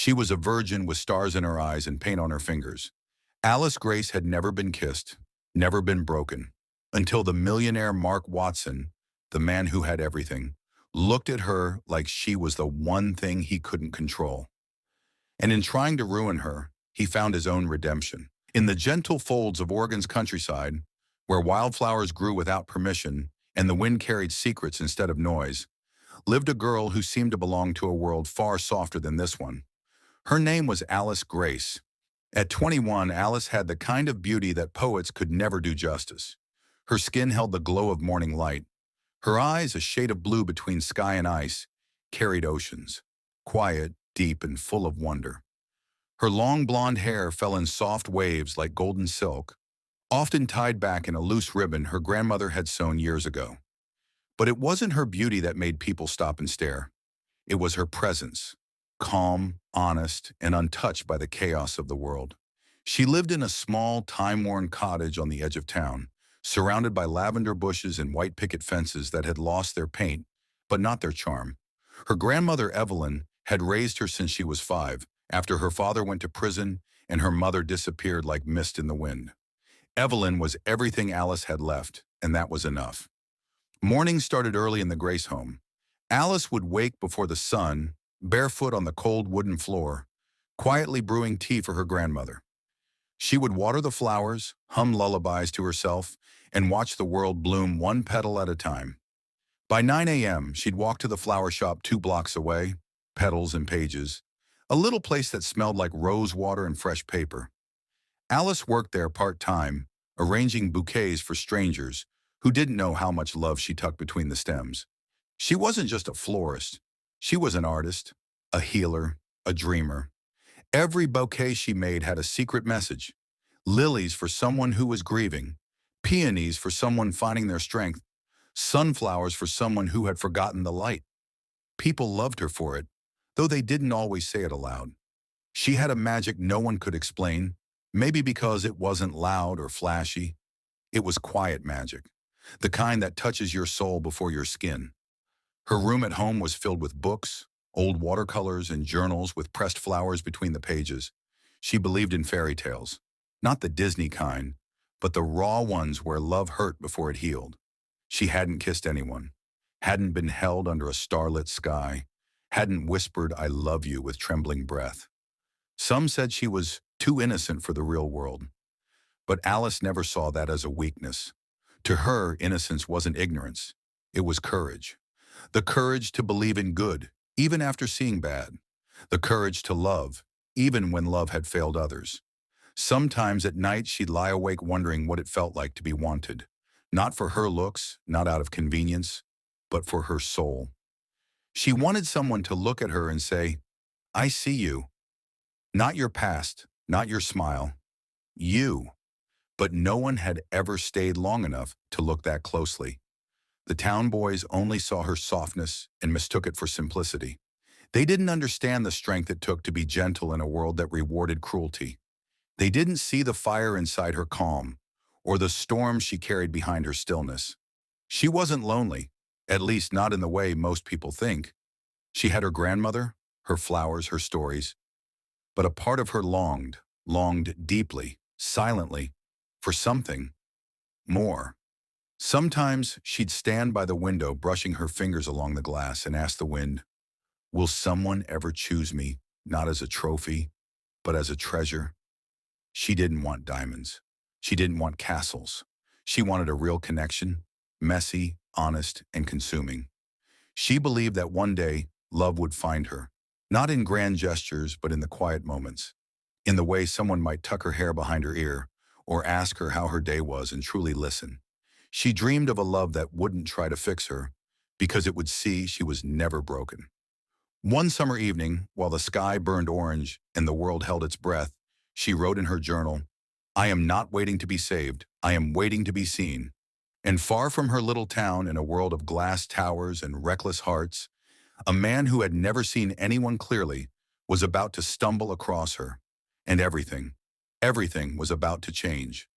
She was a virgin with stars in her eyes and paint on her fingers. Alice Grace had never been kissed, never been broken, until the millionaire Mark Watson, the man who had everything, looked at her like she was the one thing he couldn't control. And in trying to ruin her, he found his own redemption. In the gentle folds of Oregon's countryside, where wildflowers grew without permission and the wind carried secrets instead of noise, lived a girl who seemed to belong to a world far softer than this one. Her name was Alice Grace. At 21, Alice had the kind of beauty that poets could never do justice. Her skin held the glow of morning light. Her eyes, a shade of blue between sky and ice, carried oceans, quiet, deep, and full of wonder. Her long blonde hair fell in soft waves like golden silk, often tied back in a loose ribbon her grandmother had sewn years ago. But it wasn't her beauty that made people stop and stare. It was her presence, calm, honest, and untouched by the chaos of the world. She lived in a small, time-worn cottage on the edge of town, surrounded by lavender bushes and white picket fences that had lost their paint, but not their charm. Her grandmother, Evelyn, had raised her since she was 5, after her father went to prison and her mother disappeared like mist in the wind. Evelyn was everything Alice had left, and that was enough. Mornings started early in the Grace home. Alice would wake before the sun, barefoot on the cold wooden floor, quietly brewing tea for her grandmother. She would water the flowers, hum lullabies to herself, and watch the world bloom one petal at a time. By 9 a.m., she'd walk to the flower shop 2 blocks away, petals and pages, a little place that smelled like rose water and fresh paper. Alice worked there part-time, arranging bouquets for strangers who didn't know how much love she tucked between the stems. She wasn't just a florist. She was an artist, a healer, a dreamer. Every bouquet she made had a secret message. Lilies for someone who was grieving, peonies for someone finding their strength, sunflowers for someone who had forgotten the light. People loved her for it, though they didn't always say it aloud. She had a magic no one could explain, maybe because it wasn't loud or flashy. It was quiet magic, the kind that touches your soul before your skin. Her room at home was filled with books, old watercolors, and journals with pressed flowers between the pages. She believed in fairy tales, not the Disney kind, but the raw ones where love hurt before it healed. She hadn't kissed anyone, hadn't been held under a starlit sky, hadn't whispered, "I love you," with trembling breath. Some said she was too innocent for the real world. But Alice never saw that as a weakness. To her, innocence wasn't ignorance. It was courage. The courage to believe in good, even after seeing bad. The courage to love, even when love had failed others. Sometimes at night she'd lie awake wondering what it felt like to be wanted. Not for her looks, not out of convenience, but for her soul. She wanted someone to look at her and say, "I see you." Not your past, not your smile. You. But no one had ever stayed long enough to look that closely. The town boys only saw her softness and mistook it for simplicity. They didn't understand the strength it took to be gentle in a world that rewarded cruelty. They didn't see the fire inside her calm, or the storm she carried behind her stillness. She wasn't lonely, at least not in the way most people think. She had her grandmother, her flowers, her stories. But a part of her longed deeply, silently, for something more. Sometimes she'd stand by the window brushing her fingers along the glass and ask the wind, "Will someone ever choose me, not as a trophy, but as a treasure?" She didn't want diamonds. She didn't want castles. She wanted a real connection, messy, honest, and consuming. She believed that one day love would find her, not in grand gestures, but in the quiet moments, in the way someone might tuck her hair behind her ear or ask her how her day was and truly listen. She dreamed of a love that wouldn't try to fix her because it would see she was never broken. One summer evening, while the sky burned orange and the world held its breath, she wrote in her journal, "I am not waiting to be saved. I am waiting to be seen." And far from her little town in a world of glass towers and reckless hearts, a man who had never seen anyone clearly was about to stumble across her. And everything was about to change.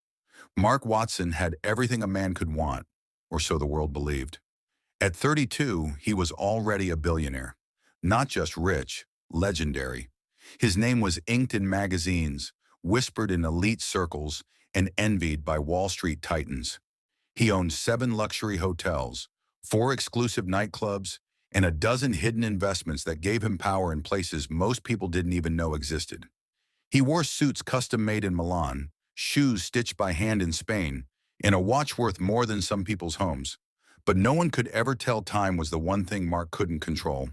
Mark Watson had everything a man could want, or so the world believed. At 32, he was already a billionaire. Not just rich, legendary. His name was inked in magazines, whispered in elite circles, and envied by Wall Street titans. He owned 7 luxury hotels, 4 exclusive nightclubs, and a dozen hidden investments that gave him power in places most people didn't even know existed. He wore suits custom-made in Milan, shoes stitched by hand in Spain, and a watch worth more than some people's homes. But no one could ever tell time was the one thing Mark couldn't control.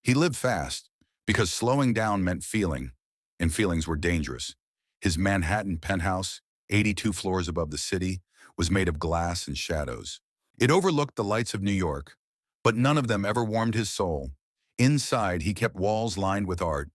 He lived fast, because slowing down meant feeling, and feelings were dangerous. His Manhattan penthouse, 82 floors above the city, was made of glass and shadows. It overlooked the lights of New York, but none of them ever warmed his soul. Inside, he kept walls lined with art,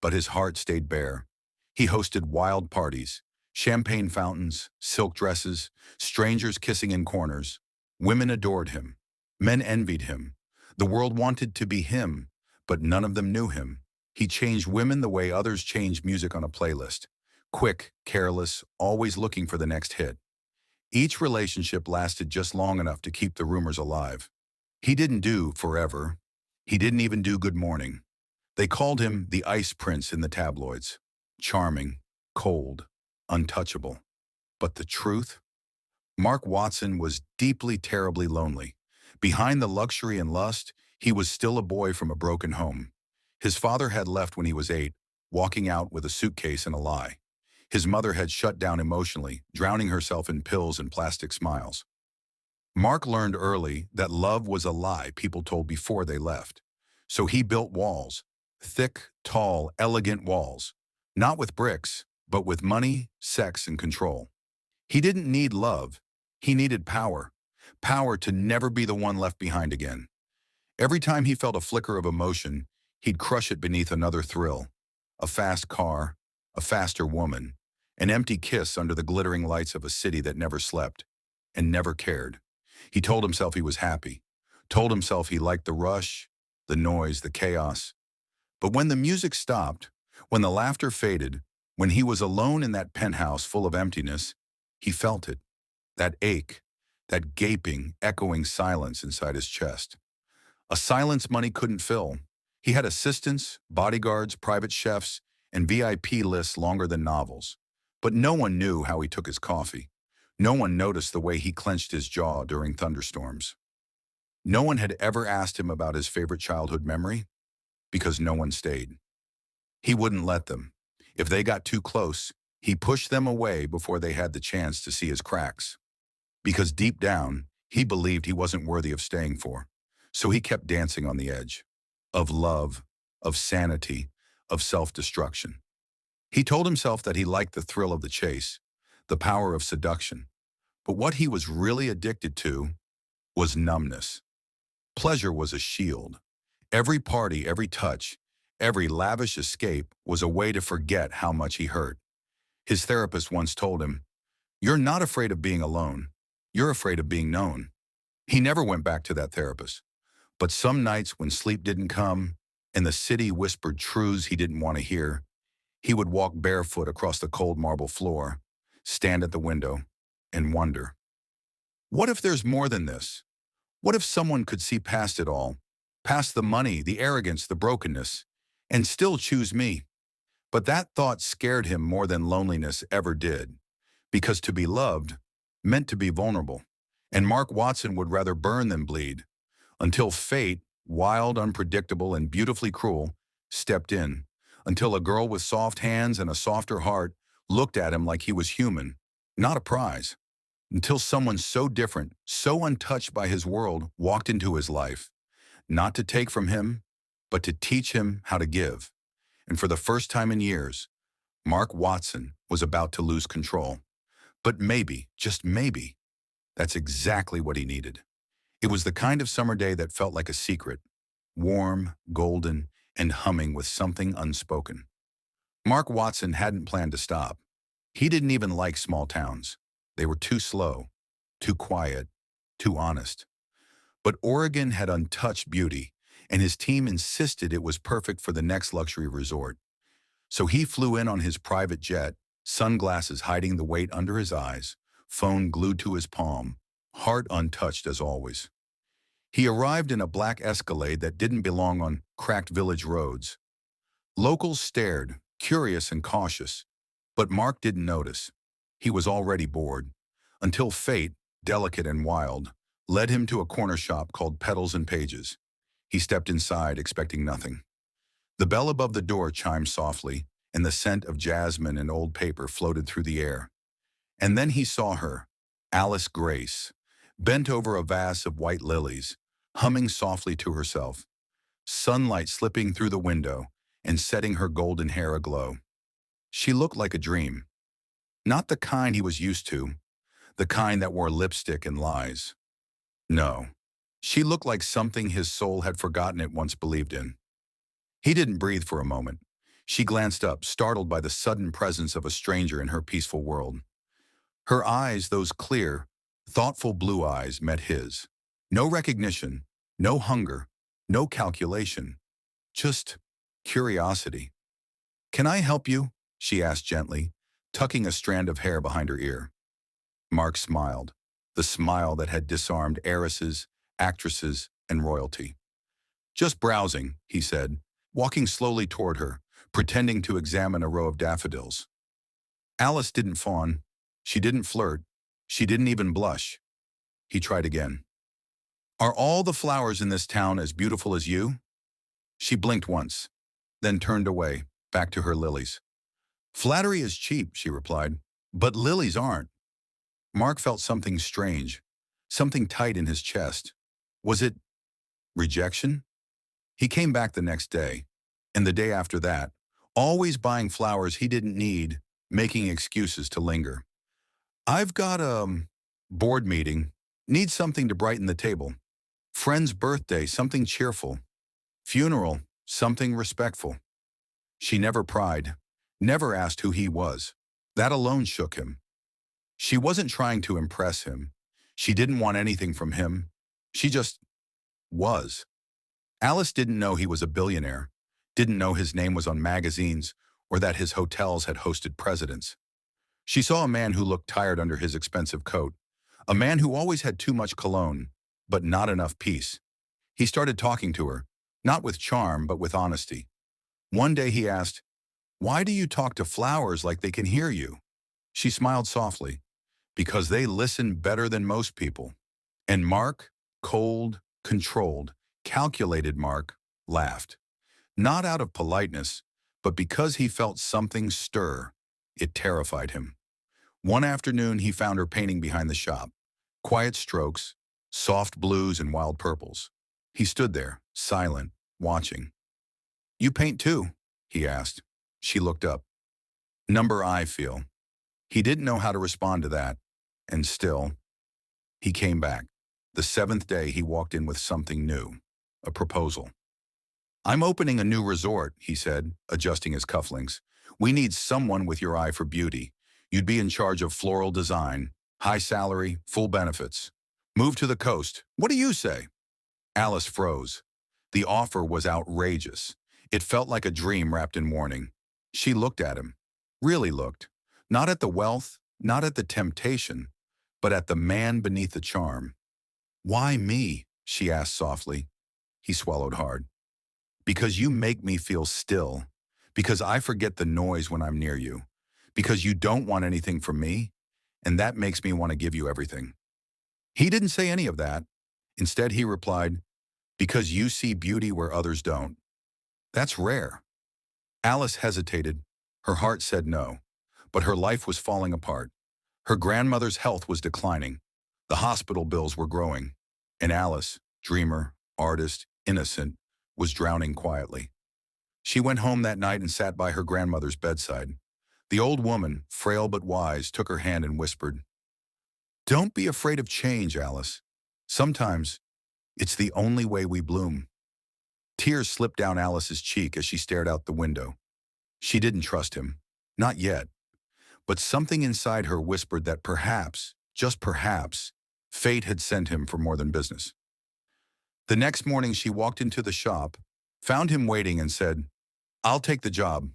but his heart stayed bare. He hosted wild parties, champagne fountains, silk dresses, strangers kissing in corners. Women adored him. Men envied him. The world wanted to be him, but none of them knew him. He changed women the way others change music on a playlist. Quick, careless, always looking for the next hit. Each relationship lasted just long enough to keep the rumors alive. He didn't do forever. He didn't even do good morning. They called him the Ice Prince in the tabloids. Charming, cold, untouchable. But the truth? Mark Watson was deeply, terribly lonely. Behind the luxury and lust, he was still a boy from a broken home. His father had left when he was 8, walking out with a suitcase and a lie. His mother had shut down emotionally, drowning herself in pills and plastic smiles. Mark learned early that love was a lie people told before they left. So he built walls, thick, tall, elegant walls, not with bricks, but with money, sex, and control. He didn't need love. He needed power. Power to never be the one left behind again. Every time he felt a flicker of emotion, he'd crush it beneath another thrill. A fast car, a faster woman, an empty kiss under the glittering lights of a city that never slept and never cared. He told himself he was happy, told himself he liked the rush, the noise, the chaos. But when the music stopped, when the laughter faded, when he was alone in that penthouse full of emptiness, he felt it, that ache, that gaping, echoing silence inside his chest. A silence money couldn't fill. He had assistants, bodyguards, private chefs, and VIP lists longer than novels. But no one knew how he took his coffee. No one noticed the way he clenched his jaw during thunderstorms. No one had ever asked him about his favorite childhood memory, because no one stayed. He wouldn't let them. If they got too close, he pushed them away before they had the chance to see his cracks. Because deep down, he believed he wasn't worthy of staying for. So he kept dancing on the edge. Of love, of sanity, of self-destruction. He told himself that he liked the thrill of the chase, the power of seduction. But what he was really addicted to was numbness. Pleasure was a shield. Every party, every touch, every lavish escape was a way to forget how much he hurt. His therapist once told him, "You're not afraid of being alone. You're afraid of being known." He never went back to that therapist. But some nights when sleep didn't come and the city whispered truths he didn't want to hear, he would walk barefoot across the cold marble floor, stand at the window, and wonder, what if there's more than this? What if someone could see past it all, past the money, the arrogance, the brokenness, and still choose me? But that thought scared him more than loneliness ever did, because to be loved meant to be vulnerable, and Mark Watson would rather burn than bleed, until fate, wild, unpredictable, and beautifully cruel, stepped in, until a girl with soft hands and a softer heart looked at him like he was human, not a prize, until someone so different, so untouched by his world, walked into his life, not to take from him, but to teach him how to give. And for the first time in years, Mark Watson was about to lose control. But maybe, just maybe, that's exactly what he needed. It was the kind of summer day that felt like a secret, warm, golden, and humming with something unspoken. Mark Watson hadn't planned to stop. He didn't even like small towns. They were too slow, too quiet, too honest. But Oregon had untouched beauty, and his team insisted it was perfect for the next luxury resort. So he flew in on his private jet, sunglasses hiding the weight under his eyes, phone glued to his palm, heart untouched as always. He arrived in a black Escalade that didn't belong on cracked village roads. Locals stared, curious and cautious, but Mark didn't notice. He was already bored, until fate, delicate and wild, led him to a corner shop called Petals and Pages. He stepped inside, expecting nothing. The bell above the door chimed softly, and the scent of jasmine and old paper floated through the air. And then he saw her, Alice Grace, bent over a vase of white lilies, humming softly to herself, sunlight slipping through the window and setting her golden hair aglow. She looked like a dream, not the kind he was used to, the kind that wore lipstick and lies. No, she looked like something his soul had forgotten it once believed in. He didn't breathe for a moment. She glanced up, startled by the sudden presence of a stranger in her peaceful world. Her eyes, those clear, thoughtful blue eyes, met his. No recognition, no hunger, no calculation, just curiosity. "Can I help you?" she asked gently, tucking a strand of hair behind her ear. Mark smiled, the smile that had disarmed heiresses, actresses, and royalty. "Just browsing," he said, walking slowly toward her, pretending to examine a row of daffodils. Alice didn't fawn. She didn't flirt. She didn't even blush. He tried again. "Are all the flowers in this town as beautiful as you?" She blinked once, then turned away, back to her lilies. "Flattery is cheap," she replied, "but lilies aren't." Mark felt something strange, something tight in his chest. Was it rejection? He came back the next day, and the day after that, always buying flowers he didn't need, making excuses to linger. "I've got a board meeting, need something to brighten the table. Friend's birthday, something cheerful. Funeral, something respectful." She never pried, never asked who he was. That alone shook him. She wasn't trying to impress him. She didn't want anything from him. She just was. Alice didn't know he was a billionaire, didn't know his name was on magazines or that his hotels had hosted presidents. She saw a man who looked tired under his expensive coat, a man who always had too much cologne, but not enough peace. He started talking to her, not with charm, but with honesty. One day he asked, "Why do you talk to flowers like they can hear you?" She smiled softly, "Because they listen better than most people." And Mark, cold, controlled, calculated Mark, laughed. Not out of politeness, but because he felt something stir. It terrified him. One afternoon he found her painting behind the shop. Quiet strokes, soft blues and wild purples. He stood there, silent, watching. "You paint too?" he asked. She looked up. "Number I feel." He didn't know how to respond to that, and still, he came back. The seventh day he walked in with something new, a proposal. "I'm opening a new resort," he said, adjusting his cufflinks. "We need someone with your eye for beauty. You'd be in charge of floral design, high salary, full benefits. Move to the coast. What do you say?" Alice froze. The offer was outrageous. It felt like a dream wrapped in warning. She looked at him, really looked, not at the wealth, not at the temptation, but at the man beneath the charm. "Why me?" she asked softly. He swallowed hard. "Because you make me feel still. Because I forget the noise when I'm near you. Because you don't want anything from me, and that makes me want to give you everything." He didn't say any of that. Instead, he replied, "Because you see beauty where others don't. That's rare." Alice hesitated. Her heart said no, but her life was falling apart. Her grandmother's health was declining. The hospital bills were growing. And Alice, dreamer, artist, innocent, was drowning quietly. She went home that night and sat by her grandmother's bedside. The old woman, frail but wise, took her hand and whispered, "Don't be afraid of change, Alice. Sometimes it's the only way we bloom." Tears slipped down Alice's cheek as she stared out the window. She didn't trust him. Not yet. But something inside her whispered that perhaps, just perhaps, fate had sent him for more than business. The next morning she walked into the shop, found him waiting and said, "I'll take the job."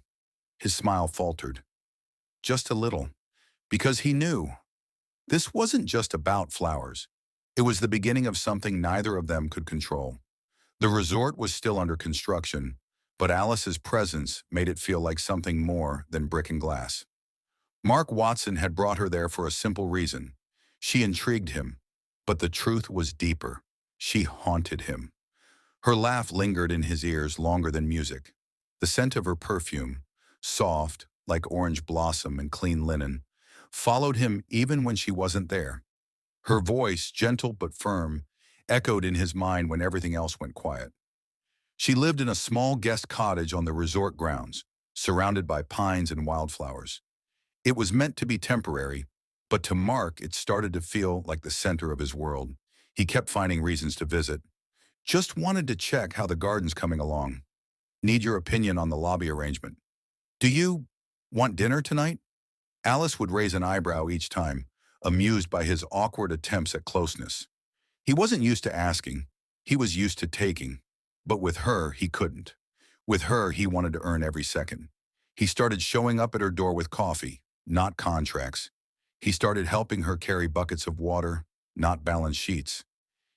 His smile faltered. Just a little. Because he knew. This wasn't just about flowers. It was the beginning of something neither of them could control. The resort was still under construction, but Alice's presence made it feel like something more than brick and glass. Mark Watson had brought her there for a simple reason. She intrigued him, but the truth was deeper. She haunted him. Her laugh lingered in his ears longer than music. The scent of her perfume, soft, like orange blossom and clean linen, followed him even when she wasn't there. Her voice, gentle but firm, echoed in his mind when everything else went quiet. She lived in a small guest cottage on the resort grounds, surrounded by pines and wildflowers. It was meant to be temporary, but to Mark it started to feel like the center of his world. He kept finding reasons to visit. Just wanted to check how the garden's coming along. Need your opinion on the lobby arrangement. Do you want dinner tonight? Alice would raise an eyebrow each time, amused by his awkward attempts at closeness. He wasn't used to asking. He was used to taking. But with her, he couldn't. With her, he wanted to earn every second. He started showing up at her door with coffee, not contracts. He started helping her carry buckets of water, not balance sheets.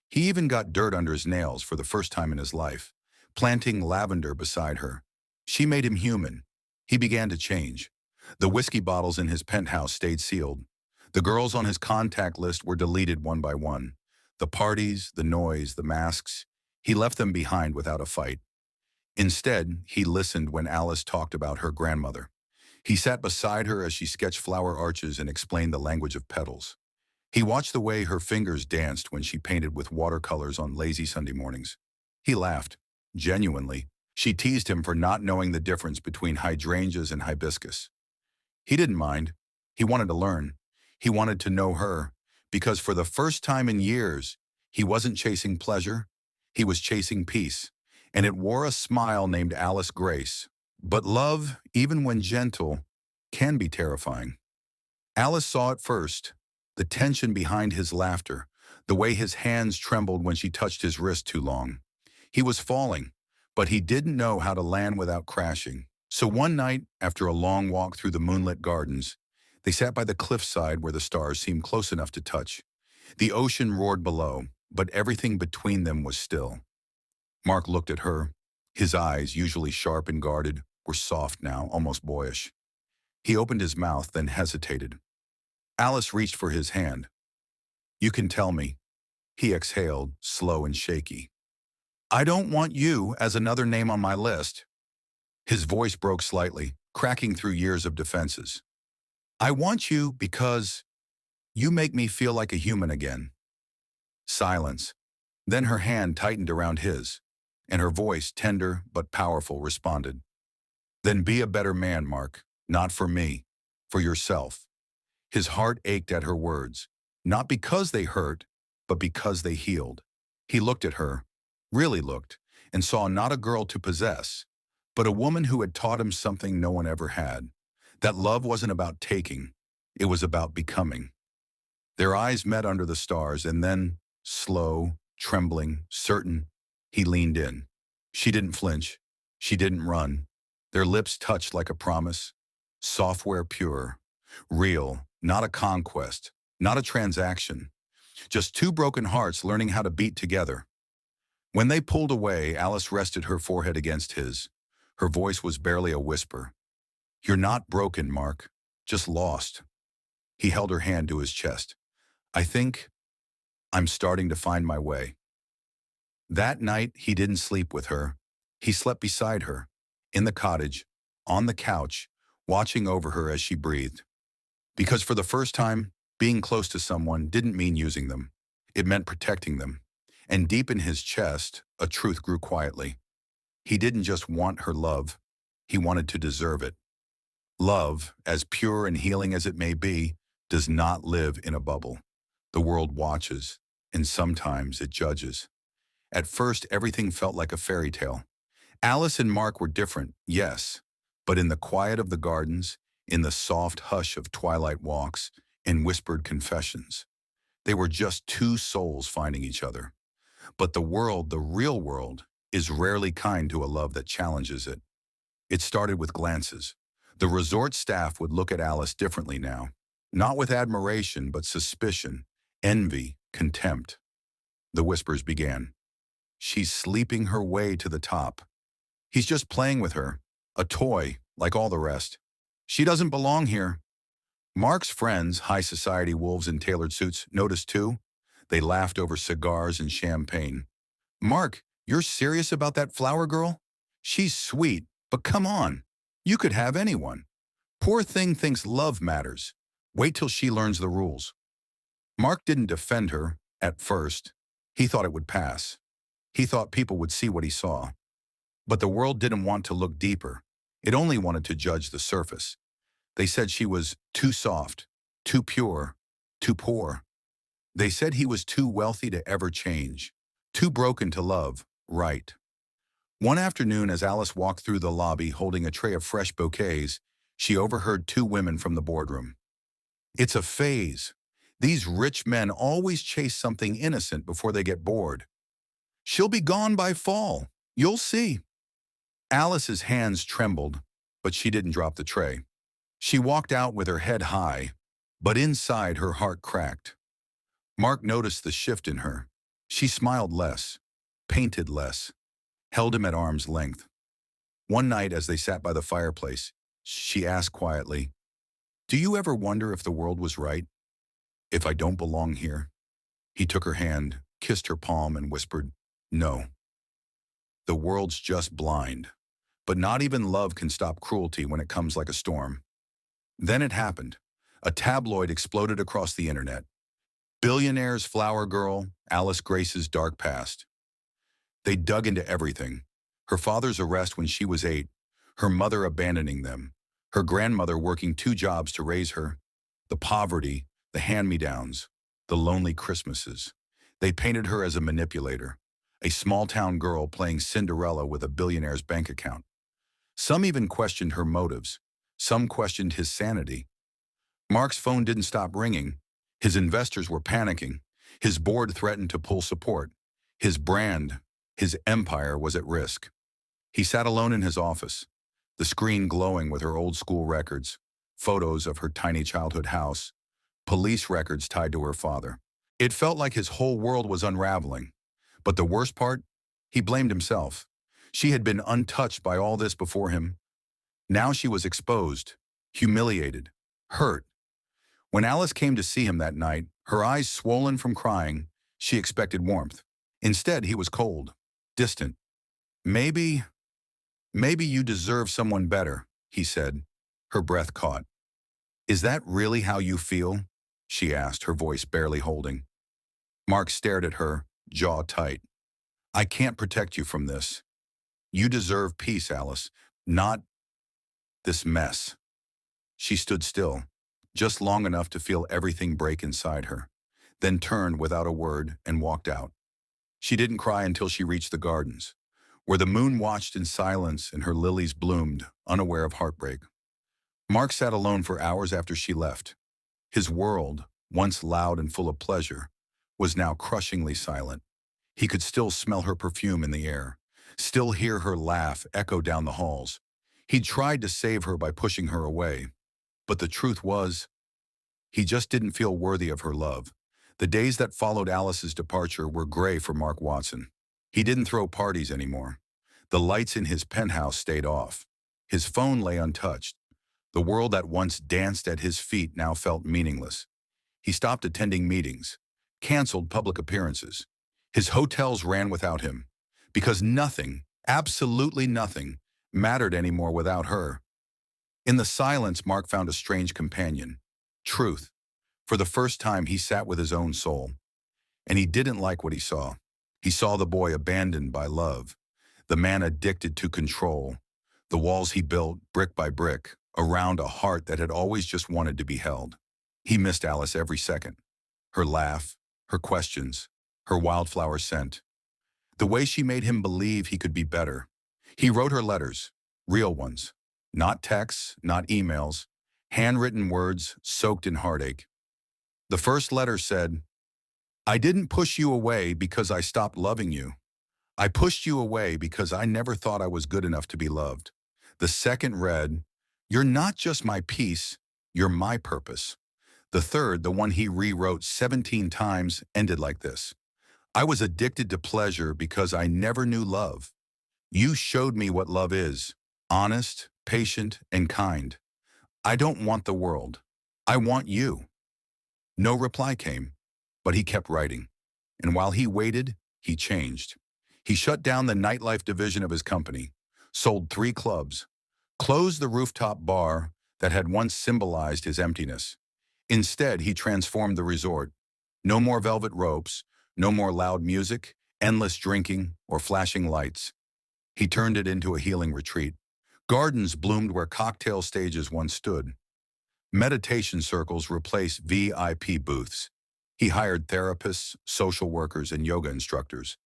He even got dirt under his nails for the first time in his life, planting lavender beside her. She made him human. He began to change. The whiskey bottles in his penthouse stayed sealed. The girls on his contact list were deleted one by one. The parties, the noise, the masks, he left them behind without a fight. Instead, he listened when Alice talked about her grandmother. He sat beside her as she sketched flower arches and explained the language of petals. He watched the way her fingers danced when she painted with watercolors on lazy Sunday mornings. He laughed, genuinely. She teased him for not knowing the difference between hydrangeas and hibiscus. He didn't mind. He wanted to learn. He wanted to know her, because for the first time in years, he wasn't chasing pleasure, he was chasing peace, and it wore a smile named Alice Grace. But love, even when gentle, can be terrifying. Alice saw it first, the tension behind his laughter, the way his hands trembled when she touched his wrist too long. He was falling, but he didn't know how to land without crashing. So one night, after a long walk through the moonlit gardens, they sat by the cliffside where the stars seemed close enough to touch. The ocean roared below, but everything between them was still. Mark looked at her. His eyes, usually sharp and guarded, were soft now, almost boyish. He opened his mouth, then hesitated. Alice reached for his hand. "You can tell me." He exhaled, slow and shaky. "I don't want you as another name on my list." His voice broke slightly, cracking through years of defenses. "I want you because you make me feel like a human again." Silence. Then her hand tightened around his, and her voice, tender but powerful, responded. "Then be a better man, Mark. Not for me, for yourself." His heart ached at her words, not because they hurt, but because they healed. He looked at her, really looked, and saw not a girl to possess, but a woman who had taught him something no one ever had. That love wasn't about taking, it was about becoming. Their eyes met under the stars, and then, slow, trembling, certain, he leaned in. She didn't flinch. She didn't run. Their lips touched like a promise. Software pure. Real, not a conquest, not a transaction. Just two broken hearts learning how to beat together. When they pulled away, Alice rested her forehead against his. Her voice was barely a whisper. "You're not broken, Mark. Just lost." He held her hand to his chest. "I think I'm starting to find my way." That night, he didn't sleep with her. He slept beside her, in the cottage, on the couch, watching over her as she breathed. Because for the first time, being close to someone didn't mean using them. It meant protecting them. And deep in his chest, a truth grew quietly. He didn't just want her love. He wanted to deserve it. Love, as pure and healing as it may be, does not live in a bubble. The world watches, and sometimes it judges. At first, everything felt like a fairy tale. Alice and Mark were different, yes, but in the quiet of the gardens, in the soft hush of twilight walks, in whispered confessions, they were just two souls finding each other. But the world, the real world, is rarely kind to a love that challenges it. It started with glances. The resort staff would look at Alice differently now, not with admiration, but suspicion, envy, contempt. The whispers began. "She's sleeping her way to the top." He's just playing with her. A toy, like all the rest. She doesn't belong here. Mark's friends, high society wolves in tailored suits, noticed too. They laughed over cigars and champagne. Mark, you're serious about that flower girl? She's sweet, but come on. You could have anyone. Poor thing thinks love matters. Wait till she learns the rules. Mark didn't defend her, at first. He thought it would pass. He thought people would see what he saw. But the world didn't want to look deeper. It only wanted to judge the surface. They said she was too soft, too pure, too poor. They said he was too wealthy to ever change, too broken to love, right. One afternoon, as Alice walked through the lobby holding a tray of fresh bouquets, she overheard two women from the boardroom. It's a phase. These rich men always chase something innocent before they get bored. She'll be gone by fall. You'll see. Alice's hands trembled, but she didn't drop the tray. She walked out with her head high, but inside her heart cracked. Mark noticed the shift in her. She smiled less, painted less, held him at arm's length. One night as they sat by the fireplace, she asked quietly, "Do you ever wonder if the world was right? If I don't belong here?" He took her hand, kissed her palm, and whispered, "No. The world's just blind. But not even love can stop cruelty when it comes like a storm." Then it happened. A tabloid exploded across the internet. Billionaire's flower girl, Alice Grace's dark past. They dug into everything. Her father's arrest when she was 8, her mother abandoning them, her grandmother working 2 jobs to raise her, the poverty, the hand-me-downs, the lonely Christmases. They painted her as a manipulator, a small-town girl playing Cinderella with a billionaire's bank account. Some even questioned her motives. Some questioned his sanity. Mark's phone didn't stop ringing. His investors were panicking. His board threatened to pull support. His brand, his empire was at risk. He sat alone in his office, the screen glowing with her old-school records, photos of her tiny childhood house, police records tied to her father. It felt like his whole world was unraveling. But the worst part? He blamed himself. She had been untouched by all this before him. Now she was exposed, humiliated, hurt. When Alice came to see him that night, her eyes swollen from crying, she expected warmth. Instead, he was cold, distant. Maybe you deserve someone better," he said. Her breath caught. "Is that really how you feel?" she asked, her voice barely holding. Mark stared at her, jaw tight. "I can't protect you from this. You deserve peace, Alice, not this mess." She stood still, just long enough to feel everything break inside her, then turned without a word and walked out. She didn't cry until she reached the gardens, where the moon watched in silence and her lilies bloomed, unaware of heartbreak. Mark sat alone for hours after she left. His world, once loud and full of pleasure, was now crushingly silent. He could still smell her perfume in the air, still hear her laugh echo down the halls. He'd tried to save her by pushing her away. But the truth was, he just didn't feel worthy of her love. The days that followed Alice's departure were gray for Mark Watson. He didn't throw parties anymore. The lights in his penthouse stayed off. His phone lay untouched. The world that once danced at his feet now felt meaningless. He stopped attending meetings, canceled public appearances. His hotels ran without him, because nothing, absolutely nothing, mattered anymore without her. In the silence, Mark found a strange companion, truth. For the first time, he sat with his own soul. And he didn't like what he saw. He saw the boy abandoned by love, the man addicted to control, the walls he built, brick by brick, around a heart that had always just wanted to be held. He missed Alice every second. Her laugh, her questions, her wildflower scent. The way she made him believe he could be better. He wrote her letters, real ones. Not texts, not emails, handwritten words soaked in heartache. The first letter said, "I didn't push you away because I stopped loving you. I pushed you away because I never thought I was good enough to be loved." The second read, "You're not just my peace, you're my purpose." The third, the one he rewrote 17 times, ended like this. "I was addicted to pleasure because I never knew love. You showed me what love is, honest, patient, and kind. I don't want the world. I want you. No reply came, but he kept writing. And while he waited, he changed. He shut down the nightlife division of his company, sold 3 clubs, closed the rooftop bar that had once symbolized his emptiness. Instead, he transformed the resort. No more velvet ropes, no more loud music, endless drinking, or flashing lights. He turned it into a healing retreat. Gardens bloomed where cocktail stages once stood. Meditation circles replaced VIP booths. He hired therapists, social workers, and yoga instructors,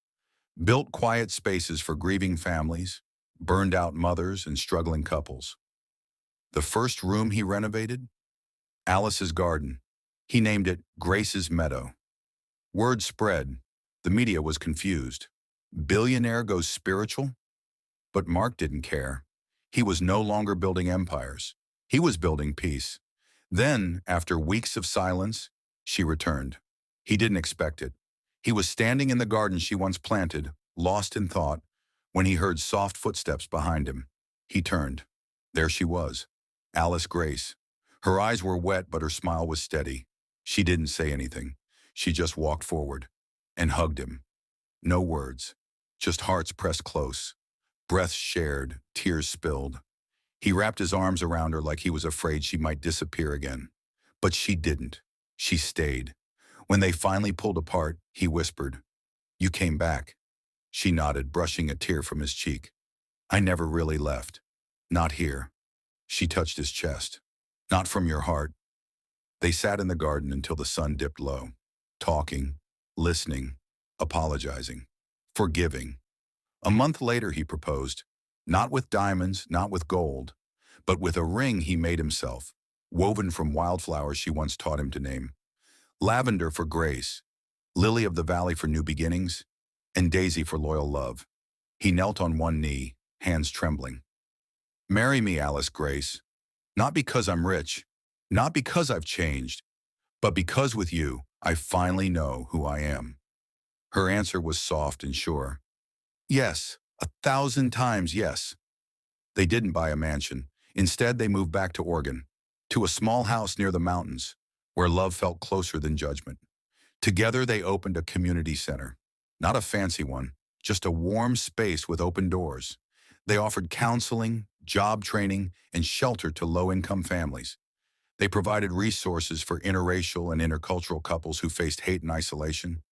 built quiet spaces for grieving families, burned out mothers, and struggling couples. The first room he renovated? Alice's garden. He named it Grace's Meadow. Word spread. The media was confused. Billionaire goes spiritual? But Mark didn't care. He was no longer building empires. He was building peace. Then, after weeks of silence, she returned. He didn't expect it. He was standing in the garden she once planted, lost in thought, when he heard soft footsteps behind him. He turned. There she was, Alice Grace. Her eyes were wet, but her smile was steady. She didn't say anything. She just walked forward and hugged him. No words, just hearts pressed close, breaths shared, tears spilled. He wrapped his arms around her like he was afraid she might disappear again. But she didn't. She stayed. When they finally pulled apart, he whispered, "You came back." She nodded, brushing a tear from his cheek. "I never really left. Not here." She touched his chest. "Not from your heart." They sat in the garden until the sun dipped low, talking, listening, apologizing, forgiving. A month later, he proposed, not with diamonds, not with gold, but with a ring he made himself, woven from wildflowers she once taught him to name. Lavender for grace, lily of the valley for new beginnings, and daisy for loyal love. He knelt on one knee, hands trembling. "Marry me, Alice Grace, not because I'm rich, not because I've changed, but because with you, I finally know who I am." Her answer was soft and sure. "Yes, 1,000 times yes." They didn't buy a mansion. Instead, they moved back to Oregon, to a small house near the mountains, where love felt closer than judgment. Together, they opened a community center. Not a fancy one, just a warm space with open doors. They offered counseling, job training, and shelter to low-income families. They provided resources for interracial and intercultural couples who faced hate and isolation.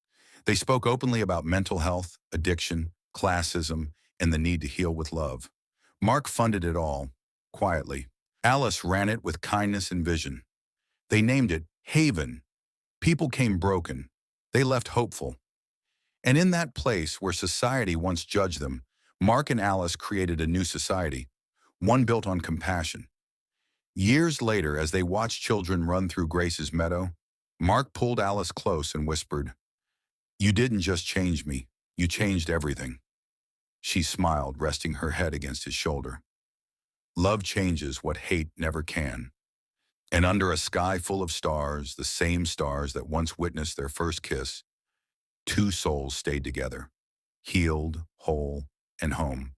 They spoke openly about mental health, addiction, classism, and the need to heal with love. Mark funded it all, quietly. Alice ran it with kindness and vision. They named it Haven. People came broken. They left hopeful. And in that place where society once judged them, Mark and Alice created a new society, one built on compassion. Years later, as they watched children run through Grace's meadow, Mark pulled Alice close and whispered, "You didn't just change me, you changed everything." She smiled, resting her head against his shoulder. Love changes what hate never can. And under a sky full of stars, the same stars that once witnessed their first kiss, 2 souls stayed together, healed, whole, and home.